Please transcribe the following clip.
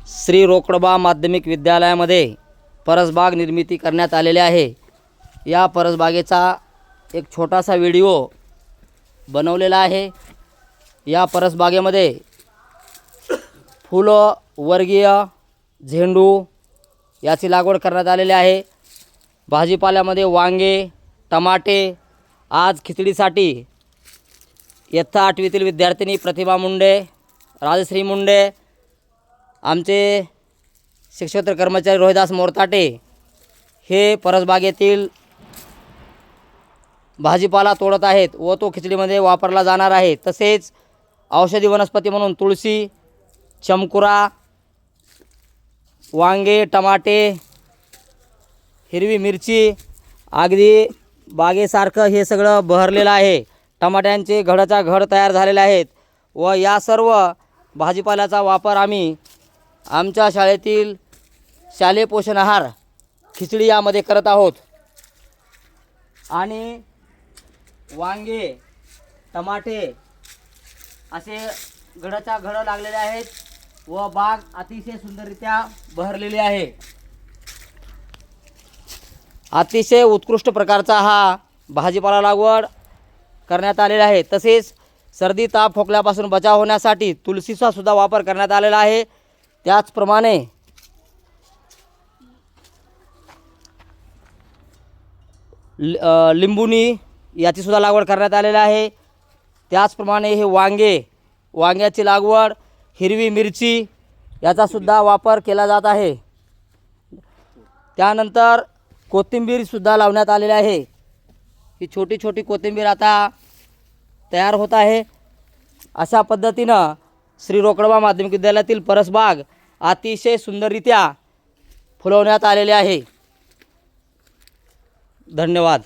श्री रोकडबा माध्यमिक विद्यालयामध्ये परसबाग निर्मिती करण्यात आलेली आहे। या परसबागेचा एक छोटासा व्हिडिओ बनवलेला आहे। या परसबागेमध्ये फुलं, वर्गीय, झेंडू याची लागवड करण्यात आलेली आहे। भाजीपाल्यामध्ये वांगे, टमाटे। आज खिचडीसाठी इयत्ता 8वीतील विद्यार्थिनी प्रतिभा मुंडे, राजश्री मुंडे, आमचे शिक्षक कर्मचारी रोहिदास मोरताटे हे परसबागेतील भाजीपाला तोडत आहेत व तो खिचडीमध्ये वापरला जाणार आहे। तसेच औषधी वनस्पती म्हणून तुळशी, चमकुरा, वांगे, टमाटे, हिरवी मिरची, अगदी बागेसारखं हे सगळं बहरलेलं आहे। टमाट्यांचे घडाचा घड तयार झालेले आहेत व या सर्व भाजीपाल्याचा वापर आम्ही आमच्या शाळेतील शालेय पोषण आहार खिचडी यामध्ये करत आहोत। आणि वांगे, टमाटे असे घडाच्या घड लागलेले आहेत व बाग अतिशय सुंदररित्या बहरलेली आहे। अतिशय उत्कृष्ट प्रकारचा हा भाजीपाला लागवड करण्यात आलेला आहे। तसेच सर्दी, ताप, खोकल्यापासून बचाव होण्यासाठी तुळशीचा सुद्धा वापर करण्यात आलेला आहे। त्याचप्रमाणे लिंबुनी याची सुद्धा लागवड करण्यात आलेली आहे। त्याचप्रमाणे हे वांग्याची लागवड, हिरवी मिरची याचा सुद्धा वापर केला जात आहे। त्यानंतर कोथिंबीर सुद्धा लावण्यात आलेली आहे। ही छोटी छोटी कोथिंबीर आता तयार होत आहे। अशा पद्धतीनं श्री रोकडबा माध्यमिक विद्यालयातील परसबाग अतिशय सुंदररित्या फुलवण्यात आलेले आहे। धन्यवाद।